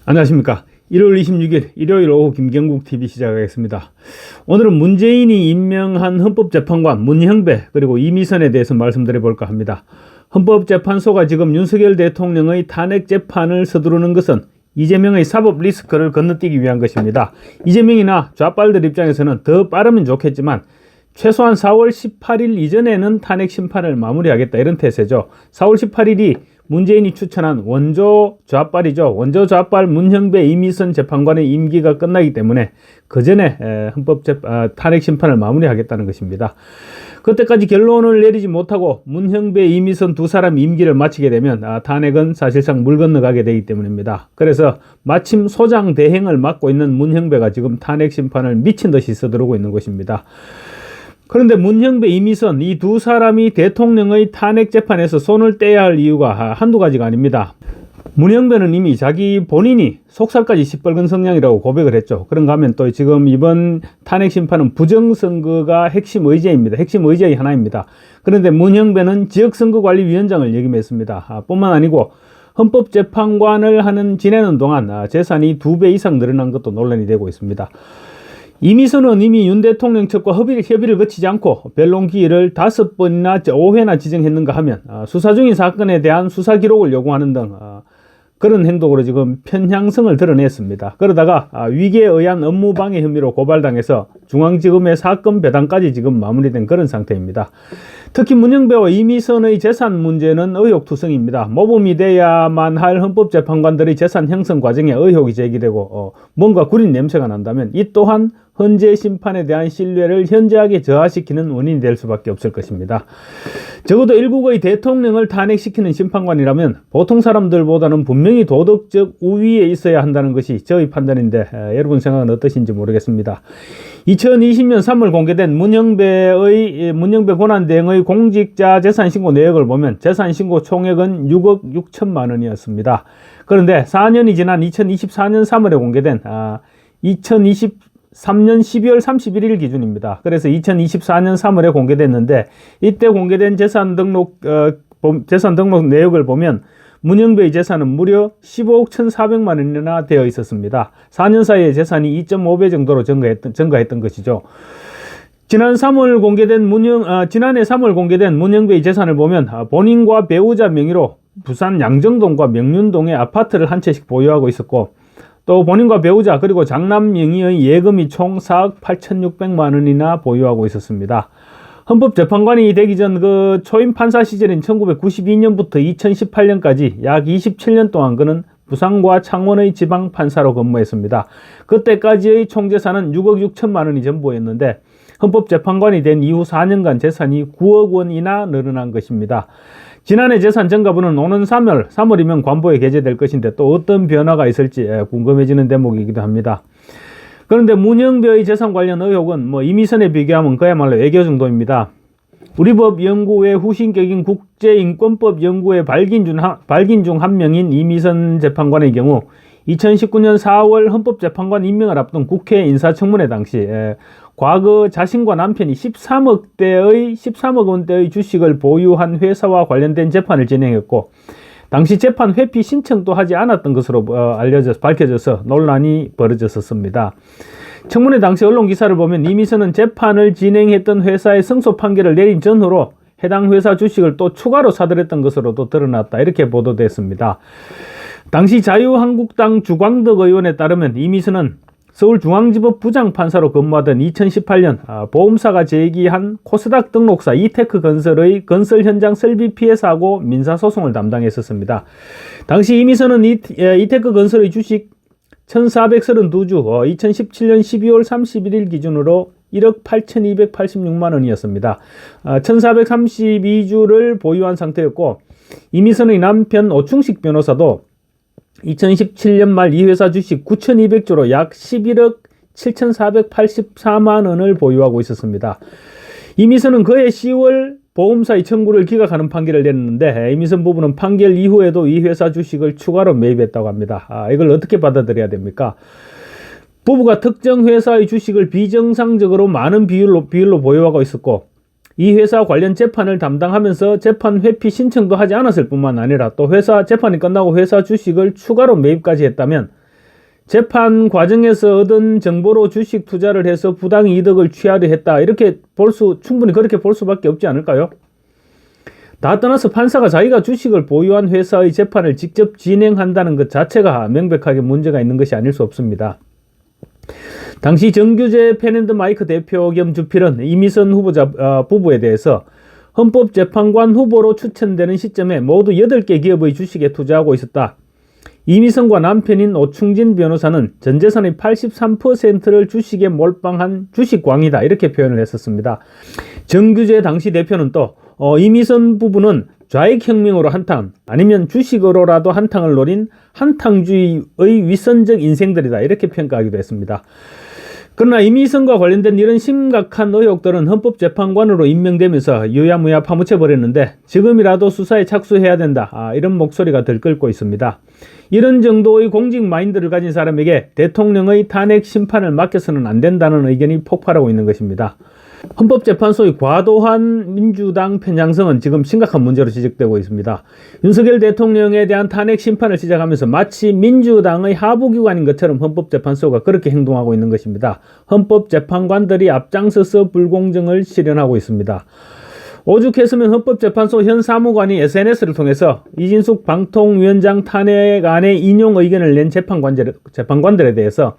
안녕하십니까. 1월 26일 일요일 오후 김경국TV 시작하겠습니다. 오늘은 문재인이 임명한 헌법재판관 문형배 그리고 이미선에 대해서 말씀드려볼까 합니다. 헌법재판소가 지금 윤석열 대통령의 탄핵 재판을 서두르는 것은 이재명의 사법 리스크를 건너뛰기 위한 것입니다. 이재명이나 좌빨들 입장에서는 더 빠르면 좋겠지만 최소한 4월 18일 이전에는 탄핵 심판을 마무리하겠다, 이런 태세죠. 4월 18일이 문재인이 추천한 원조 좌빨이죠. 원조 좌빨 문형배 이미선 재판관의 임기가 끝나기 때문에 그 전에 탄핵 심판을 마무리하겠다는 것입니다. 그때까지 결론을 내리지 못하고 문형배 이미선 두 사람 임기를 마치게 되면 탄핵은 사실상 물 건너가게 되기 때문입니다. 그래서 마침 소장 대행을 맡고 있는 문형배가 지금 탄핵 심판을 미친 듯이 서두르고 있는 것입니다. 그런데 문형배, 이미선 이 두 사람이 대통령의 탄핵 재판에서 손을 떼야 할 이유가 한두 가지가 아닙니다. 문형배는 이미 자기 본인이 속살까지 시뻘건 성향이라고 고백을 했죠. 그런가 하면 또 지금 이번 탄핵 심판은 부정선거가 핵심 의제입니다. 핵심 의제의 하나입니다. 그런데 문형배는 지역선거관리위원장을 역임했습니다. 뿐만 아니고 헌법재판관을 지내는 동안 재산이 2배 이상 늘어난 것도 논란이 되고 있습니다. 이미선은 이미 윤 대통령 측과 협의를 거치지 않고 변론 기일을 5번이나 5회나 지정했는가 하면 수사 중인 사건에 대한 수사 기록을 요구하는 등 그런 행동으로 지금 편향성을 드러냈습니다. 그러다가 위계에 의한 업무방해 혐의로 고발당해서 중앙지검의 사건 배당까지 지금 마무리된 그런 상태입니다. 특히 문형배와 이미선의 재산 문제는 의혹투성입니다. 모범이 돼야만 할 헌법재판관들의 재산 형성 과정에 의혹이 제기되고 뭔가 구린 냄새가 난다면 이 또한 헌재 심판에 대한 신뢰를 현저하게 저하시키는 원인이 될 수밖에 없을 것입니다. 적어도 일국의 대통령을 탄핵시키는 심판관이라면 보통 사람들보다는 분명히 도덕적 우위에 있어야 한다는 것이 저의 판단인데 여러분 생각은 어떠신지 모르겠습니다. 2020년 3월 공개된 문형배 권한대행의 공직자 재산신고 내역을 보면 재산신고 총액은 6억 6천만 원이었습니다. 그런데 4년이 지난 2024년 3월에 공개된 2023년 12월 31일 기준입니다. 그래서 2024년 3월에 공개됐는데 이때 공개된 재산 등록 내역을 보면 문형배의 재산은 무려 15억 1,400만 원이나 되어 있었습니다. 4년 사이에 재산이 2.5배 정도로 증가했던 것이죠. 지난해 3월 공개된 문형배의 재산을 보면 본인과 배우자 명의로 부산 양정동과 명륜동에 아파트를 한 채씩 보유하고 있었고, 또 본인과 배우자 그리고 장남 명의의 예금이 총 4억 8,600만 원이나 보유하고 있었습니다. 헌법재판관이 되기 전 그 초임 판사 시절인 1992년부터 2018년까지 약 27년 동안 그는 부산과 창원의 지방 판사로 근무했습니다. 그때까지의 총재산은 6억 6천만 원이 전부였는데 헌법재판관이 된 이후 4년간 재산이 9억 원이나 늘어난 것입니다. 지난해 재산 증가분은 오는 3월이면 관보에 게재될 것인데 또 어떤 변화가 있을지 궁금해지는 대목이기도 합니다. 그런데 문형배의 재산 관련 의혹은 이미선에 비교하면 그야말로 애교 정도입니다. 우리법연구회 후신격인 국제인권법연구회 발긴 중 한 명인 이미선 재판관의 경우 2019년 4월 헌법재판관 임명을 앞둔 국회 인사청문회 당시 과거 자신과 남편이 13억 원대의 주식을 보유한 회사와 관련된 재판을 진행했고, 당시 재판 회피 신청도 하지 않았던 것으로 밝혀져서 논란이 벌어졌었습니다. 청문회 당시 언론 기사를 보면 이미선은 재판을 진행했던 회사의 승소 판결을 내린 전후로 해당 회사 주식을 또 추가로 사들였던 것으로도 드러났다, 이렇게 보도됐습니다. 당시 자유한국당 주광덕 의원에 따르면 이미선은 서울중앙지법 부장판사로 근무하던 2018년 보험사가 제기한 코스닥 등록사 이테크건설의 건설 현장 설비 피해 사고 민사소송을 담당했었습니다. 당시 이미선은 이테크건설의 주식 1,432주 2017년 12월 31일 기준으로 1억 8,286만 원이었습니다. 1,432주를 보유한 상태였고, 이미선의 남편 오충식 변호사도 2017년 말 이 회사 주식 9,200주로 약 11억 7,484만 원을 보유하고 있었습니다. 이미선은 그해 10월 보험사의 청구를 기각하는 판결을 냈는데 이미선 부부는 판결 이후에도 이 회사 주식을 추가로 매입했다고 합니다. 이걸 어떻게 받아들여야 됩니까? 부부가 특정 회사의 주식을 비정상적으로 많은 비율로 보유하고 있었고, 이 회사 관련 재판을 담당하면서 재판 회피 신청도 하지 않았을 뿐만 아니라 또 재판이 끝나고 회사 주식을 추가로 매입까지 했다면 재판 과정에서 얻은 정보로 주식 투자를 해서 부당 이득을 취하려 했다. 이렇게 충분히 그렇게 볼 수밖에 없지 않을까요? 다 떠나서 판사가 자기가 주식을 보유한 회사의 재판을 직접 진행한다는 것 자체가 명백하게 문제가 있는 것이 아닐 수 없습니다. 당시 정규제 펜앤드마이크 대표 겸 주필은 이미선 부부에 대해서 헌법재판관 후보로 추천되는 시점에 모두 8개 기업의 주식에 투자하고 있었다. 이미선과 남편인 오충진 변호사는 전 재산의 83%를 주식에 몰빵한 주식광이다. 이렇게 표현을 했었습니다. 정규제 당시 대표는 또 이미선 부부는 좌익혁명으로 한탕 아니면 주식으로라도 한탕을 노린 한탕주의의 위선적 인생들이다. 이렇게 평가하기도 했습니다. 그러나 이미선과 관련된 이런 심각한 의혹들은 헌법재판관으로 임명되면서 유야무야 파묻혀버렸는데 지금이라도 수사에 착수해야 된다. 이런 목소리가 들끓고 있습니다. 이런 정도의 공직 마인드를 가진 사람에게 대통령의 탄핵 심판을 맡겨서는 안 된다는 의견이 폭발하고 있는 것입니다. 헌법재판소의 과도한 민주당 편향성은 지금 심각한 문제로 지적되고 있습니다. 윤석열 대통령에 대한 탄핵 심판을 시작하면서 마치 민주당의 하부기관인 것처럼 헌법재판소가 그렇게 행동하고 있는 것입니다. 헌법재판관들이 앞장서서 불공정을 실현하고 있습니다. 오죽했으면 헌법재판소 현 사무관이 SNS를 통해서 이진숙 방통위원장 탄핵안에 인용 의견을 낸 재판관들에 대해서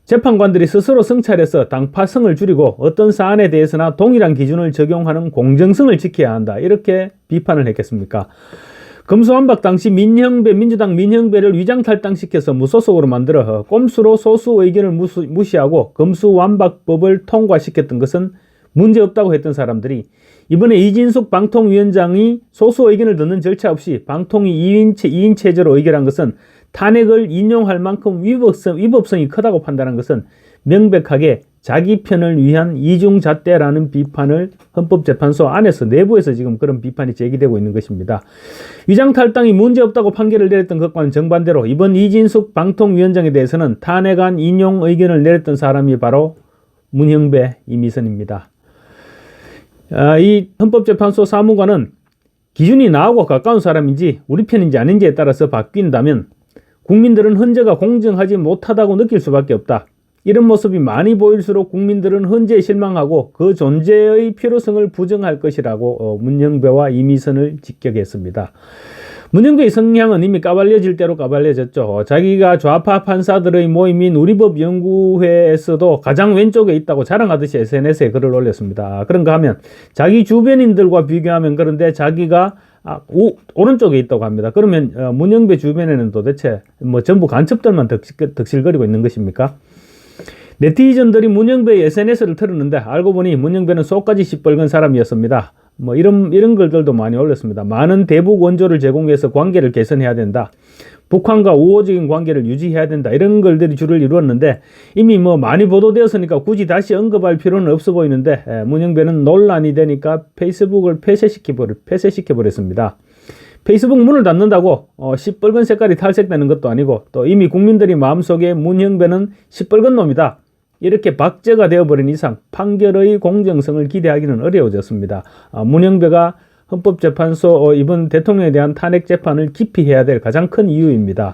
재판관들이 스스로 성찰해서 당파성을 줄이고 어떤 사안에 대해서나 동일한 기준을 적용하는 공정성을 지켜야 한다. 이렇게 비판을 했겠습니까? 검수완박 당시 민주당 민형배를 위장탈당시켜서 무소속으로 만들어 꼼수로 소수 의견을 무시하고 검수완박법을 통과시켰던 것은 문제없다고 했던 사람들이 이번에 이진숙 방통위원장이 소수 의견을 듣는 절차 없이 방통위 2인 체제로 의결한 것은 탄핵을 인용할 만큼 위법성이 크다고 판단한 것은 명백하게 자기 편을 위한 이중잣대라는 비판을 헌법재판소 안에서 내부에서 지금 그런 비판이 제기되고 있는 것입니다. 위장탈당이 문제없다고 판결을 내렸던 것과는 정반대로 이번 이진숙 방통위원장에 대해서는 탄핵안 인용 의견을 내렸던 사람이 바로 문형배 이미선입니다. 이 헌법재판소 사무관은 기준이 나하고 가까운 사람인지 우리 편인지 아닌지에 따라서 바뀐다면 국민들은 헌재가 공정하지 못하다고 느낄 수밖에 없다. 이런 모습이 많이 보일수록 국민들은 헌재에 실망하고 그 존재의 필요성을 부정할 것이라고 문형배와 이미선을 직격했습니다. 문형배의 성향은 이미 까발려질 대로 까발려졌죠. 자기가 좌파 판사들의 모임인 우리법연구회에서도 가장 왼쪽에 있다고 자랑하듯이 SNS에 글을 올렸습니다. 그런가 하면 자기 주변인들과 비교하면 그런데 자기가 오른쪽에 있다고 합니다. 그러면 문형배 주변에는 도대체 전부 간첩들만 덕실거리고 있는 것입니까? 네티즌들이 문형배의 SNS를 틀었는데 알고 보니 문형배는 속까지 시뻘건 사람이었습니다. 이런 글들도 많이 올렸습니다. 많은 대북 원조를 제공해서 관계를 개선해야 된다. 북한과 우호적인 관계를 유지해야 된다. 이런 글들이 주를 이루었는데 이미 많이 보도되었으니까 굳이 다시 언급할 필요는 없어 보이는데 문형배는 논란이 되니까 페이스북을 폐쇄시켜버렸습니다. 페이스북 문을 닫는다고 시뻘건 색깔이 탈색되는 것도 아니고 또 이미 국민들이 마음속에 문형배는 시뻘건 놈이다. 이렇게 박제가 되어버린 이상 판결의 공정성을 기대하기는 어려워졌습니다. 문형배가 헌법재판소 이번 대통령에 대한 탄핵 재판을 기피해야 될 가장 큰 이유입니다.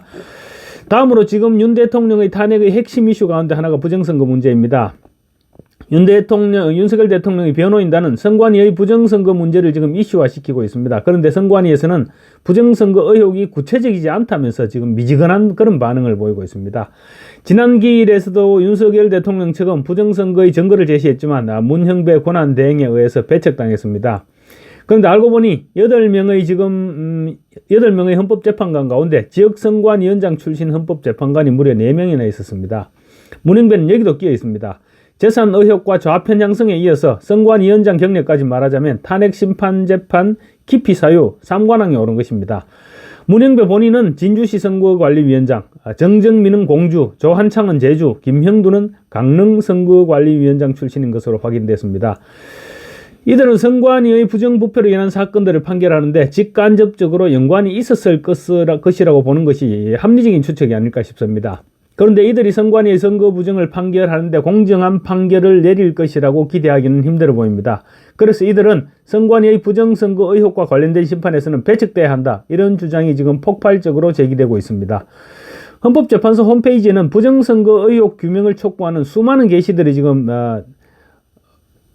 다음으로 지금 윤 대통령의 탄핵의 핵심 이슈 가운데 하나가 부정선거 문제입니다. 윤석열 대통령의 변호인단은 선관위의 부정선거 문제를 지금 이슈화시키고 있습니다. 그런데 선관위에서는 부정선거 의혹이 구체적이지 않다면서 지금 미지근한 그런 반응을 보이고 있습니다. 지난 기일에서도 윤석열 대통령 측은 부정선거의 증거를 제시했지만 문형배 권한대행에 의해서 배척당했습니다. 그런데 알고 보니 8명의 헌법재판관 가운데 지역선관위원장 출신 헌법재판관이 무려 4명이나 있었습니다. 문형배는 여기도 끼어 있습니다. 재산 의혹과 좌편 향성에 이어서 선관위원장 경력까지 말하자면 탄핵 심판 재판 기피 사유 3관왕에 오른 것입니다. 문형배 본인은 진주시 선거관리위원장, 정정민은 공주, 조한창은 제주, 김형두는 강릉 선거관리위원장 출신인 것으로 확인됐습니다. 이들은 선관위의 부정부패로 인한 사건들을 판결하는데 직간접적으로 연관이 있었을 것이라고 보는 것이 합리적인 추측이 아닐까 싶습니다. 그런데 이들이 선관위의 선거 부정을 판결하는데 공정한 판결을 내릴 것이라고 기대하기는 힘들어 보입니다. 그래서 이들은 선관위의 부정선거 의혹과 관련된 심판에서는 배척돼야 한다. 이런 주장이 지금 폭발적으로 제기되고 있습니다. 헌법재판소 홈페이지에는 부정선거 의혹 규명을 촉구하는 수많은 게시들이 지금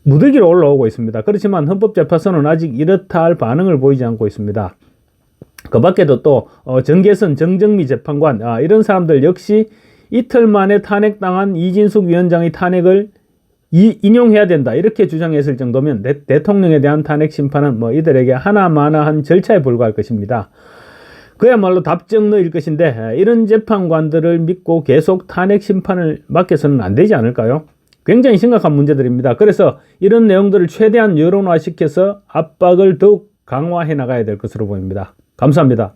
무더기로 올라오고 있습니다. 그렇지만 헌법재판소는 아직 이렇다 할 반응을 보이지 않고 있습니다. 그 밖에도 또 정계선, 정정미 재판관 이런 사람들 역시 이틀 만에 탄핵당한 이진숙 위원장의 탄핵을 인용해야 된다 이렇게 주장했을 정도면 대통령에 대한 탄핵 심판은 뭐 이들에게 하나마나한 절차에 불과할 것입니다. 그야말로 답정너일 것인데 이런 재판관들을 믿고 계속 탄핵 심판을 맡겨서는 안 되지 않을까요? 굉장히 심각한 문제들입니다. 그래서 이런 내용들을 최대한 여론화시켜서 압박을 더욱 강화해 나가야 될 것으로 보입니다. 감사합니다.